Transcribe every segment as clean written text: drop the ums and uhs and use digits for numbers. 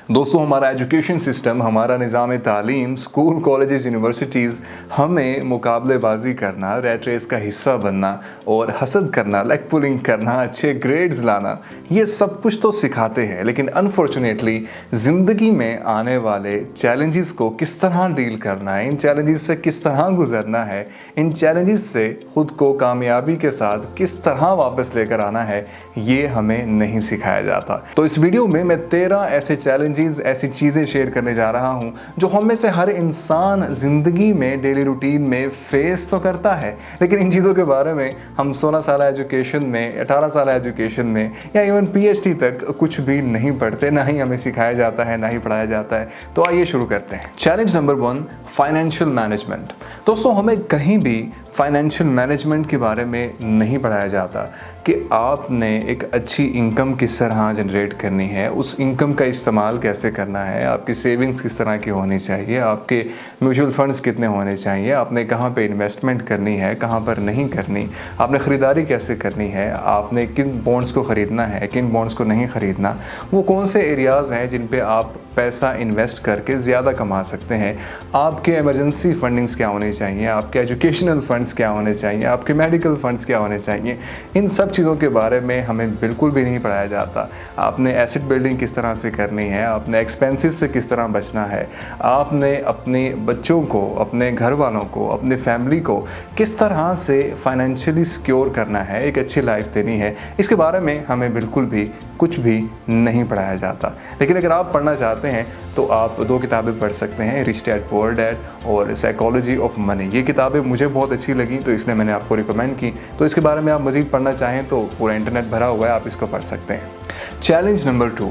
दोस्तों, हमारा education system, हमारा निज़ाम तालीम, स्कूल, कॉलेजेस, यूनिवर्सिटीज़ हमें मुकाबलेबाजी करना, रैट रेस का हिस्सा बनना और हसद करना, लेग पुलिंग करना, अच्छे ग्रेड्स लाना, ये सब कुछ तो सिखाते हैं। लेकिन अनफॉर्चुनेटली ज़िंदगी में आने वाले चैलेंजेस को किस तरह डील करना है, इन चैलेंजेस से किस तरह गुजरना है, इन चैलेंजेस से ख़ुद को कामयाबी के साथ किस तरह वापस लेकर आना है, ये हमें नहीं सिखाया जाता। तो इस वीडियो में मैं 13 ऐसे चैलेंजेस, ऐसी चीज़ें शेयर करने जा रहा हूं जो हम में से हर इंसान ज़िंदगी में डेली रूटीन में फेस तो करता है, लेकिन इन चीज़ों के बारे में हम 16 साल एजुकेशन में, 18 साल एजुकेशन में या इवन PhD तक कुछ भी नहीं पढ़ते, ना ही हमें सिखाया जाता है, ना ही पढ़ाया जाता है। तो आइए शुरू करते हैं। Challenge number 1, financial management. दोस्तों, हमें कहीं भी फाइनेंशियल मैनेजमेंट के बारे में नहीं पढ़ाया जाता कि आपने एक अच्छी इनकम किस तरह जनरेट करनी है, उस इनकम का इस्तेमाल कैसे करना है, आपकी सेविंग्स किस तरह की होनी चाहिए, आपके म्यूचुअल फंड्स कितने होने चाहिए, आपने कहाँ पे इन्वेस्टमेंट करनी है, कहाँ पर नहीं करनी, आपने ख़रीदारी कैसे करनी है, आपने किन बॉन्ड्स को ख़रीदना है, किन बॉन्ड्स को नहीं ख़रीदना, वो कौन से एरियाज़ हैं जिन पे आप पैसा इन्वेस्ट करके ज़्यादा कमा सकते हैं, आपके इमरजेंसी फंडिंग्स क्या होने चाहिए, आपके एजुकेशनल फंड्स क्या होने चाहिए, आपके मेडिकल फंड्स क्या होने चाहिए। इन सब चीज़ों के बारे में हमें बिल्कुल भी नहीं पढ़ाया जाता। आपने एसेट बिल्डिंग किस तरह से करनी है, आपने एक्सपेंसेस से किस तरह बचना है, आपने अपने बच्चों को, अपने घर वालों को, अपने फैमिली को किस तरह से फाइनेंशियली सिक्योर करना है, एक अच्छी लाइफ देनी है, इसके बारे में हमें बिल्कुल भी कुछ भी नहीं पढ़ाया जाता। लेकिन अगर आप पढ़ना चाहते हैं तो आप 2 किताबें पढ़ सकते हैं, रिच डैड पुअर डैड और साइकोलॉजी ऑफ मनी। ये किताबें मुझे बहुत अच्छी लगी तो इसलिए मैंने आपको रिकमेंड की। तो इसके बारे में आप मज़ीद पढ़ना चाहें तो पूरा इंटरनेट भरा हुआ है, आप इसको पढ़ सकते हैं। Challenge number 2,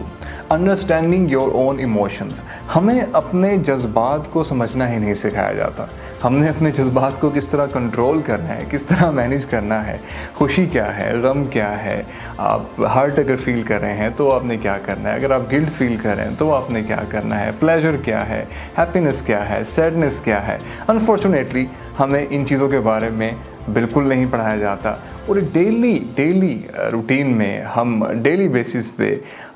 understanding your own emotions. हमें अपने जज्बात को समझना ही नहीं सिखाया जाता। हमने अपने जज्बात को किस तरह कंट्रोल करना है, किस तरह मैनेज करना है, खुशी क्या है, गम क्या है, आप हर्ट अगर फील कर रहे हैं तो आपने क्या करना है, अगर आप गिल्ट फील कर रहे हैं तो आपने क्या करना है, प्लेजर क्या है, हैप्पीनेस क्या है, सैडनेस क्या है। अनफॉर्चुनेटली हमें इन चीज़ों के बारे में बिल्कुल नहीं पढ़ाया जाता और डेली रूटीन में हम डेली बेसिस पे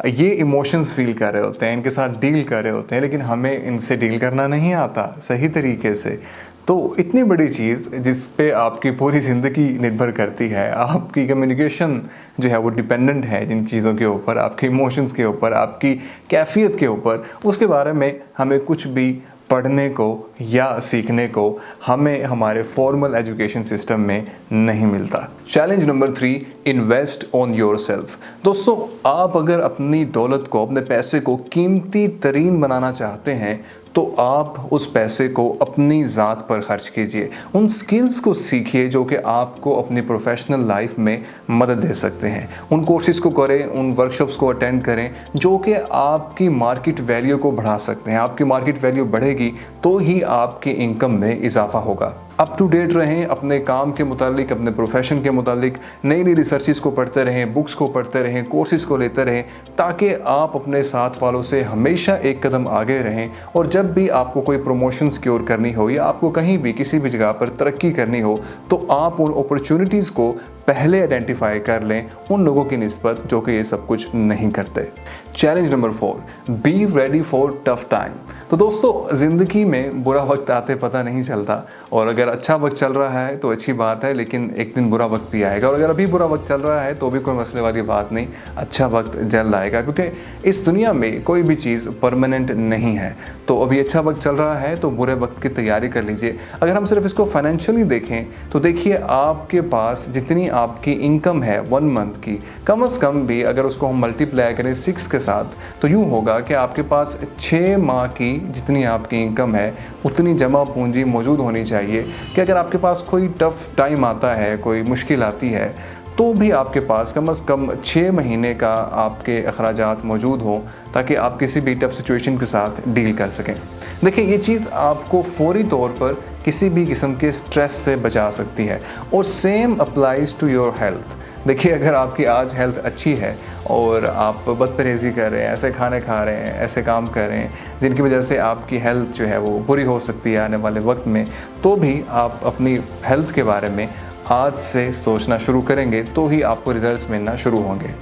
ये इमोशंस फील कर रहे होते हैं, इनके साथ डील कर रहे होते हैं, लेकिन हमें इनसे डील करना नहीं आता सही तरीके से। तो इतनी बड़ी चीज़ जिस पे आपकी पूरी ज़िंदगी निर्भर करती है, आपकी कम्युनिकेशन जो है वो डिपेंडेंट है जिन चीज़ों के ऊपर, आपके इमोशंस के ऊपर, आपकी कैफियत के ऊपर, उसके बारे में हमें कुछ भी पढ़ने को या सीखने को हमें हमारे फॉर्मल एजुकेशन सिस्टम में नहीं मिलता। Challenge number 3, invest on yourself. दोस्तों, आप अगर अपनी दौलत को, अपने पैसे को कीमती तरीन बनाना चाहते हैं तो आप उस पैसे को अपनी ज़ात पर खर्च कीजिए। उन स्किल्स को सीखिए जो कि आपको अपनी प्रोफेशनल लाइफ में मदद दे सकते हैं। उन कोर्सेज़ को करें, उन वर्कशॉप्स को अटेंड करें जो कि आपकी मार्केट वैल्यू को बढ़ा सकते हैं। आपकी मार्केट वैल्यू बढ़ेगी तो ही आपकी इनकम में इजाफा होगा। अप टू डेट रहें अपने काम के मुतालिक, अपने प्रोफेशन के मुतालिक, नई नई रिसर्चेस को पढ़ते रहें, बुक्स को पढ़ते रहें, कोर्सेज़ को लेते रहें, ताकि आप अपने साथ वालों से हमेशा एक कदम आगे रहें। और जब भी आपको कोई प्रमोशन सिक्योर करनी हो या आपको कहीं भी किसी भी जगह पर तरक्की करनी हो तो आप उन अपॉर्चुनिटीज़ को पहले आइडेंटिफाई कर लें उन लोगों की निस्बत जो कि ये सब कुछ नहीं करते। Challenge number 4, be ready for tough time. तो दोस्तों, ज़िंदगी में बुरा वक्त आते पता नहीं चलता और अगर अच्छा वक्त चल रहा है तो अच्छी बात है, लेकिन एक दिन बुरा वक्त भी आएगा। और अगर अभी बुरा वक्त चल रहा है तो भी कोई मसले वाली बात नहीं, अच्छा वक्त जल्द आएगा, क्योंकि इस दुनिया में कोई भी चीज़ परमानेंट नहीं है। तो अभी अच्छा वक्त चल रहा है तो बुरे वक्त की तैयारी कर लीजिए। अगर हम सिर्फ इसको फाइनेंशियली देखें तो देखिए, आपके पास जितनी आपकी इनकम है 1 मंथ की, कम से कम भी अगर उसको हम मल्टीप्लाई करें 6 के साथ तो यूँ होगा कि आपके पास 6 माह की जितनी आपकी इनकम है उतनी जमा पूंजी मौजूद होनी चाहिए कि अगर आपके पास कोई टफ़ टाइम आता है, कोई मुश्किल आती है, तो भी आपके पास कम से कम 6 महीने का आपके अखराजात मौजूद हों ताकि आप किसी भी टफ़ सिचुएशन के साथ डील कर सकें। देखिए, ये चीज़ आपको फौरी तौर पर किसी भी किस्म के स्ट्रेस से बचा सकती है। और same applies to your health. देखिए, अगर आपकी आज हेल्थ अच्छी है और आप बदपरहेज़ी कर रहे हैं, ऐसे खाने खा रहे हैं, ऐसे काम कर रहे हैं जिनकी वजह से आपकी हेल्थ जो है वो बुरी हो सकती है आने वाले वक्त में, तो भी आप अपनी हेल्थ के बारे में आज से सोचना शुरू करेंगे तो ही आपको रिजल्ट्स मिलना शुरू होंगे।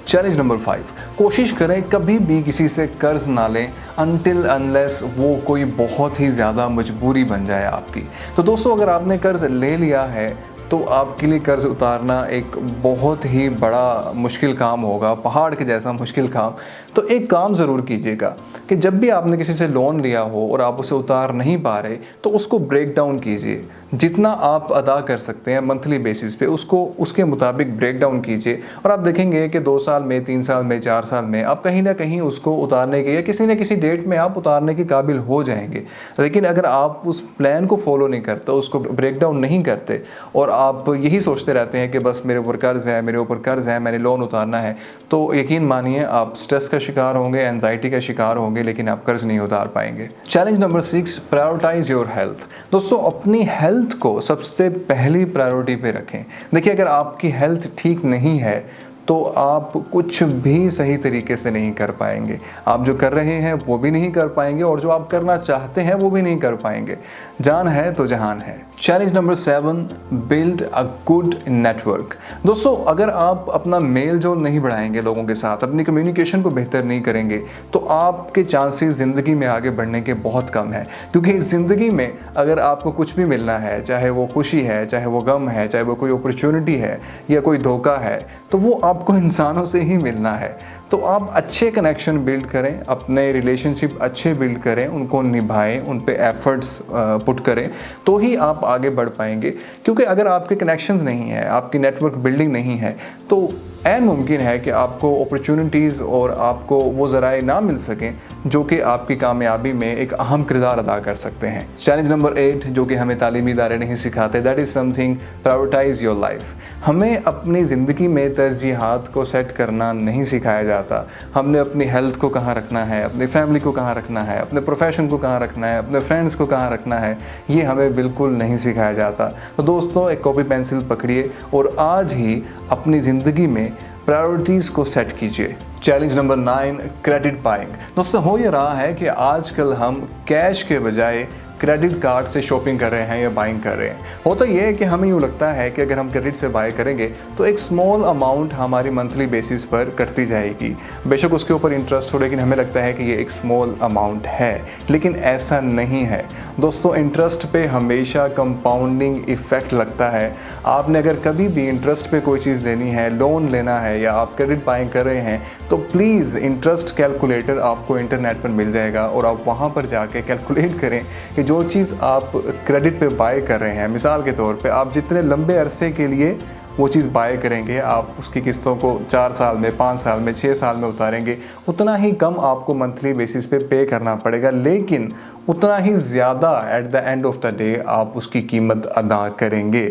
चैलेंज नंबर 5, कोशिश करें कभी भी किसी से कर्ज ना लें अनटिल अनलेस वो कोई बहुत ही ज़्यादा मजबूरी बन जाए आपकी। तो दोस्तों, अगर आपने कर्ज ले लिया है तो आपके लिए कर्ज उतारना एक बहुत ही बड़ा मुश्किल काम होगा, पहाड़ के जैसा मुश्किल काम। तो एक काम ज़रूर कीजिएगा कि जब भी आपने किसी से लोन लिया हो और आप उसे उतार नहीं पा रहे तो उसको ब्रेक डाउन कीजिए। जितना आप अदा कर सकते हैं मंथली बेसिस पे उसको उसके मुताबिक ब्रेक डाउन कीजिए और आप देखेंगे कि 2 साल में, 3 साल में, 4 साल में आप कहीं ना कहीं उसको उतारने के या किसी न किसी डेट में आप उतारने के काबिल हो जाएंगे। लेकिन अगर आप उस प्लान को फॉलो नहीं करते, उसको ब्रेक डाउन नहीं करते और आप यही सोचते रहते हैं कि बस मेरे ऊपर कर्ज है, मेरे ऊपर कर्ज है, मैंने लोन उतारना है, तो यकीन मानिए आप स्ट्रेस का शिकार होंगे, एंजाइटी का शिकार होंगे, लेकिन आप कर्ज नहीं उतार पाएंगे। Challenge number 6, prioritise your health. दोस्तों, अपनी हेल्थ को सबसे पहली प्रायोरिटी पे रखें। देखिए, अगर आपकी हेल्थ ठीक नहीं है तो आप कुछ भी सही तरीके से नहीं कर पाएंगे। आप जो कर रहे हैं वो भी नहीं कर पाएंगे और जो आप करना चाहते हैं वो भी नहीं कर पाएंगे। जान है तो जहान है। Challenge number 7, build a good network. दोस्तों, अगर आप अपना मेल जोल नहीं बढ़ाएंगे लोगों के साथ, अपनी कम्युनिकेशन को बेहतर नहीं करेंगे तो आपके चांसेस ज़िंदगी में आगे बढ़ने के बहुत कम है। क्योंकि इस ज़िंदगी में अगर आपको कुछ भी मिलना है, चाहे वो खुशी है, चाहे वो गम है, चाहे वो कोई अपॉर्चुनिटी है या कोई धोखा है, तो वो आपको इंसानों से ही मिलना है। तो आप अच्छे कनेक्शन बिल्ड करें, अपने रिलेशनशिप अच्छे बिल्ड करें, उनको निभाएं, उन पे एफर्ट्स पुट करें, तो ही आप आगे बढ़ पाएंगे। क्योंकि अगर आपके कनेक्शंस नहीं है, आपकी नेटवर्क बिल्डिंग नहीं है, तो ऐन मुमकिन है कि आपको अपॉर्चुनिटीज़ और आपको वो ज़राए ना मिल सकें जो कि आपकी कामयाबी में एक अहम किरदार अदा कर सकते हैं। चैलेंज नंबर 8, जो कि हमें तालीमी इदारे नहीं सिखाते, that is something, prioritise your life. हमें अपनी ज़िंदगी में तरजीहात को सेट करना नहीं सिखाया जाता। हमने अपनी हेल्थ को कहाँ रखना है, अपनी फैमिली को कहाँ रखना है, अपने प्रोफेशन को कहाँ रखना है, अपने फ्रेंड्स को कहाँ रखना है, ये हमें बिल्कुल नहीं सिखाया जाता। तो दोस्तों, एक कॉपी पेंसिल पकड़िए और आज ही अपनी ज़िंदगी में प्रायोरिटीज़ को सेट कीजिए। Challenge number 9, credit buying. दोस्तों, हो ये रहा है कि आजकल हम कैश के बजाय क्रेडिट कार्ड से शॉपिंग कर रहे हैं या बाइंग कर रहे हैं। होता यह है कि हमें यूँ लगता है कि अगर हम क्रेडिट से बाय करेंगे तो एक स्मॉल अमाउंट हमारी मंथली बेसिस पर कटती जाएगी। बेशक उसके ऊपर इंटरेस्ट हो, लेकिन हमें लगता है कि ये एक स्मॉल अमाउंट है, लेकिन ऐसा नहीं है। दोस्तों, इंटरेस्ट पे हमेशा कंपाउंडिंग इफ़ेक्ट लगता है। आपने अगर कभी भी इंटरेस्ट पे कोई चीज़ लेनी है, लोन लेना है या आप क्रेडिट बाइंग कर रहे हैं, तो प्लीज़ इंटरेस्ट कैलकुलेटर आपको इंटरनेट पर मिल जाएगा और आप वहाँ पर जाके कैलकुलेट करें कि जो चीज़ आप क्रेडिट पे बाय कर रहे हैं, मिसाल के तौर पे आप जितने लंबे अरसे के लिए वो चीज़ बाय करेंगे, आप उसकी किस्तों को 4 साल में, 5 साल में, 6 साल में उतारेंगे, उतना ही कम आपको मंथली बेसिस पे करना पड़ेगा, लेकिन उतना ही ज़्यादा at the end of the day आप उसकी कीमत अदा करेंगे।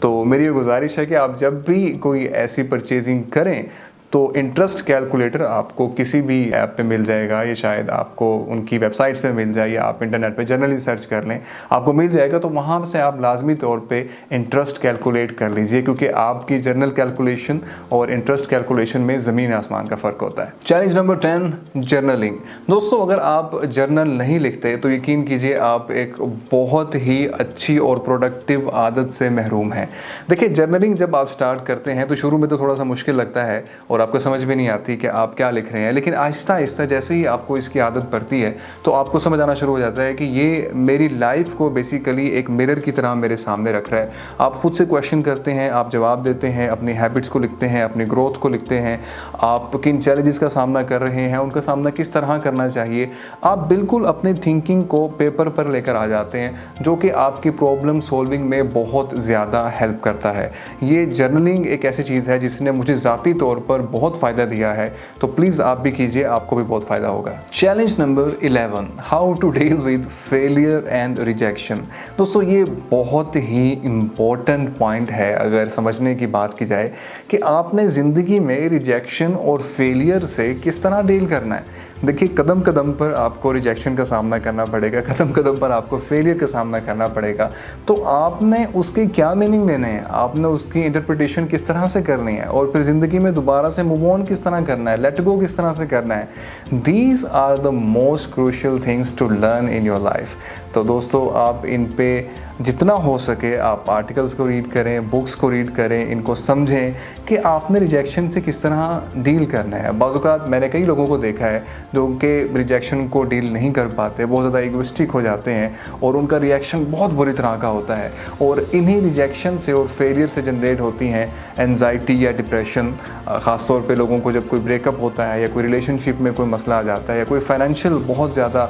तो मेरी गुजारिश है कि आप जब भी कोई ऐसी परचेजिंग करें तो इंटरेस्ट कैलकुलेटर आपको किसी भी ऐप पे मिल जाएगा, या शायद आपको उनकी वेबसाइट्स पे मिल जाए, या आप इंटरनेट पे जनरली सर्च कर लें, आपको मिल जाएगा। तो वहाँ से आप लाजमी तौर पे इंटरेस्ट कैलकुलेट कर लीजिए, क्योंकि आपकी जर्नल कैलकुलेशन और इंटरेस्ट कैलकुलेशन में ज़मीन आसमान का फ़र्क होता है। Challenge number 10, journaling. दोस्तों, अगर आप जर्नल नहीं लिखते तो यकीन कीजिए आप एक बहुत ही अच्छी और प्रोडक्टिव आदत से महरूम हैं। देखिए, जर्नलिंग जब आप स्टार्ट करते हैं तो शुरू में तो थोड़ा सा मुश्किल लगता है और आपको समझ भी नहीं आती कि आप क्या लिख रहे हैं, लेकिन आहिस्ता आहिस्ता जैसे ही आपको इसकी आदत पड़ती है तो आपको समझ आना शुरू हो जाता है कि ये मेरी लाइफ को बेसिकली एक मिरर की तरह मेरे सामने रख रहा है। आप खुद से क्वेश्चन करते हैं, आप जवाब देते हैं, अपनी हैबिट्स को लिखते हैं, अपनी ग्रोथ को लिखते हैं, आप किन चैलेंजेस का सामना कर रहे हैं, उनका सामना किस तरह करना चाहिए। आप बिल्कुल अपनी थिंकिंग को पेपर पर लेकर आ जाते हैं, जो कि आपकी प्रॉब्लम सॉल्विंग में बहुत ज़्यादा हेल्प करता है। ये जर्नलिंग एक ऐसी चीज़ है जिसने मुझे ज़ाती तौर पर बहुत फ़ायदा दिया है, तो प्लीज़ आप भी कीजिए, आपको भी बहुत फ़ायदा होगा। Challenge number 11, how to deal with failure and rejection. दोस्तों, ये बहुत ही इम्पोर्टेंट पॉइंट है अगर समझने की बात की जाए कि आपने ज़िंदगी में रिजेक्शन और फेलियर से किस तरह डील करना है। देखिए, कदम कदम पर आपको रिजेक्शन का सामना करना पड़ेगा, कदम कदम पर आपको फेलियर का सामना करना पड़ेगा। तो आपने उसके क्या मीनिंग लेने हैं, आपने उसकी इंटरप्रिटेशन किस तरह से करनी है, और फिर ज़िंदगी में दोबारा से मूव ऑन किस तरह करना है, लेट गो किस तरह से करना है। These are the most crucial things to learn in your life. तो दोस्तों, आप इन पे जितना हो सके आप आर्टिकल्स को रीड करें, बुक्स को रीड करें, इनको समझें कि आपने रिजेक्शन से किस तरह डील करना है। बाज़ औक़ात मैंने कई लोगों को देखा है जो उनके रिजेक्शन को डील नहीं कर पाते, बहुत ज़्यादा इगोइस्टिक हो जाते हैं और उनका रिएक्शन बहुत बुरी तरह का होता है, और इन्हीं रिजेक्शन से और फेलियर से जनरेट होती हैं एंजाइटी या डिप्रेशन। ख़ास तौर पे लोगों को जब कोई ब्रेकअप होता है या कोई रिलेशनशिप में कोई मसला आ जाता है या कोई फाइनेंशियल बहुत ज़्यादा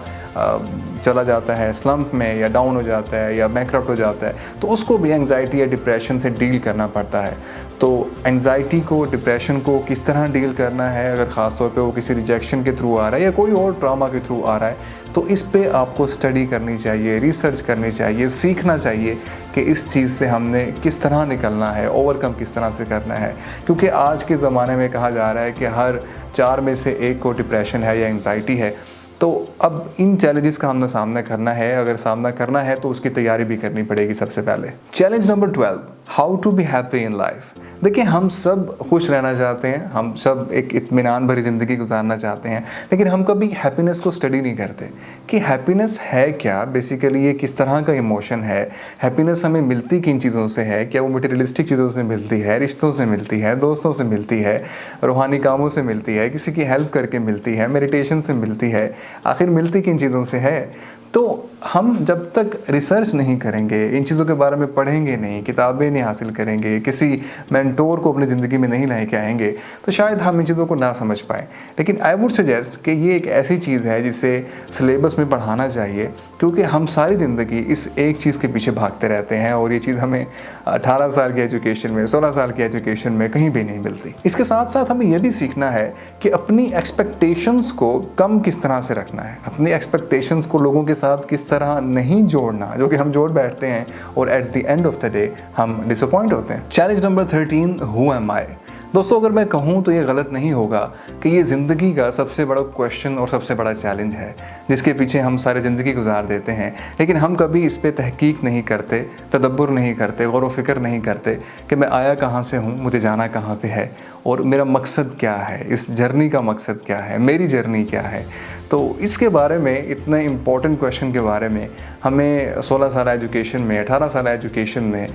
चला जाता है स्लम्प में, या डाउन हो जाता है या बैंकरप्ट हो जाता है, तो उसको भी एंजाइटी या डिप्रेशन से डील करना पड़ता है। तो एंजाइटी को, डिप्रेशन को किस तरह डील करना है, अगर ख़ास तौर पे वो किसी रिजेक्शन के थ्रू आ रहा है या कोई और ट्रॉमा के थ्रू आ रहा है, तो इस पे आपको स्टडी करनी चाहिए, रिसर्च करनी चाहिए, सीखना चाहिए कि इस चीज़ से हमने किस तरह निकलना है, ओवरकम किस तरह से करना है। क्योंकि आज के ज़माने में कहा जा रहा है कि हर 4 में से 1 को डिप्रेशन है या एंजाइटी है। तो अब इन चैलेंजेस का हमने सामना करना है। अगर सामना करना है तो उसकी तैयारी भी करनी पड़ेगी सबसे पहले। Challenge number 12, how to be happy in life. देखिए, हम सब खुश रहना चाहते हैं, हम सब एक इत्मीनान भरी ज़िंदगी गुजारना चाहते हैं, लेकिन हम कभी हैप्पीनेस को स्टडी नहीं करते कि हैप्पीनेस है क्या, बेसिकली ये किस तरह का इमोशन है, हैप्पीनेस हमें मिलती किन चीज़ों से है, क्या वो मटेरियलिस्टिक चीज़ों से मिलती है, रिश्तों से मिलती है, दोस्तों से मिलती है, रूहानी कामों से मिलती है, किसी की हेल्प करके मिलती है, मेडिटेशन से मिलती है, आखिर मिलती किन चीज़ों से है। तो हम जब तक रिसर्च नहीं करेंगे, इन चीज़ों के बारे में पढ़ेंगे नहीं, किताबें नहीं हासिल करेंगे, किसी मेंटोर को अपनी ज़िंदगी में नहीं लेके आएंगे, तो शायद हम इन चीज़ों को ना समझ पाएँ। लेकिन आई वुड सजेस्ट कि ये एक ऐसी चीज़ है जिसे सिलेबस में पढ़ाना चाहिए, क्योंकि हम सारी ज़िंदगी इस एक चीज़ के पीछे भागते रहते हैं और ये चीज़ हमें 18 साल की एजुकेशन में, 16 साल की एजुकेशन में कहीं भी नहीं मिलती। इसके साथ साथ हमें यह भी सीखना है कि अपनी एक्सपेक्टेशंस को कम किस तरह से रखना है, अपनी एक्सपेक्टेशंस को लोगों के साथ किस तरह नहीं जोड़ना, जो कि हम जोड़ बैठते हैं और at the end of the day हम डिसअपॉइंट होते हैं। चैलेंज नंबर 13, हु एम आई। दोस्तों, अगर मैं कहूँ तो ये गलत नहीं होगा कि ये ज़िंदगी का सबसे बड़ा क्वेश्चन और सबसे बड़ा चैलेंज है, जिसके पीछे हम सारी ज़िंदगी गुजार देते हैं, लेकिन हम कभी इस पे तहकीक नहीं करते, तदब्बर नहीं करते, गौर व फिक्र नहीं करते कि मैं आया कहाँ से हूँ, मुझे जाना कहाँ पे है और मेरा मकसद क्या है, इस जर्नी का मकसद क्या है, मेरी जर्नी क्या है। तो इसके बारे में, इतने इम्पॉर्टेंट क्वेश्चन के बारे में हमें 16 साल एजुकेशन में, 18 साल एजुकेशन में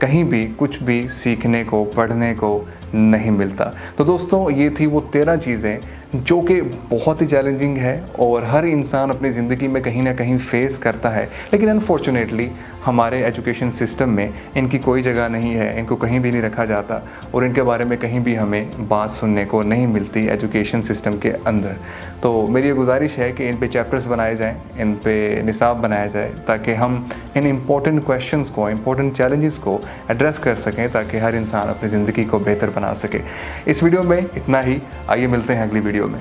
कहीं भी कुछ भी सीखने को, पढ़ने को नहीं मिलता। तो दोस्तों, ये थी वो 13 चीज़ें जो कि बहुत ही चैलेंजिंग है और हर इंसान अपनी ज़िंदगी में कहीं ना कहीं फेस करता है, लेकिन अनफॉर्चुनेटली हमारे एजुकेशन सिस्टम में इनकी कोई जगह नहीं है, इनको कहीं भी नहीं रखा जाता और इनके बारे में कहीं भी हमें बात सुनने को नहीं मिलती एजुकेशन सिस्टम के अंदर। तो मेरी ये गुजारिश है कि इन पे चैप्टर्स बनाए जाएं, इन पे निसाब बनाया जाए, ताकि हम इन इम्पोर्टेंट क्वेश्चंस को, इम्पोर्टेंट चैलेंजेस को एड्रेस कर सकें, ताकि हर इंसान अपनी ज़िंदगी को बेहतर बना सके। इस वीडियो में इतना ही, आइए मिलते हैं अगली वीडियो में।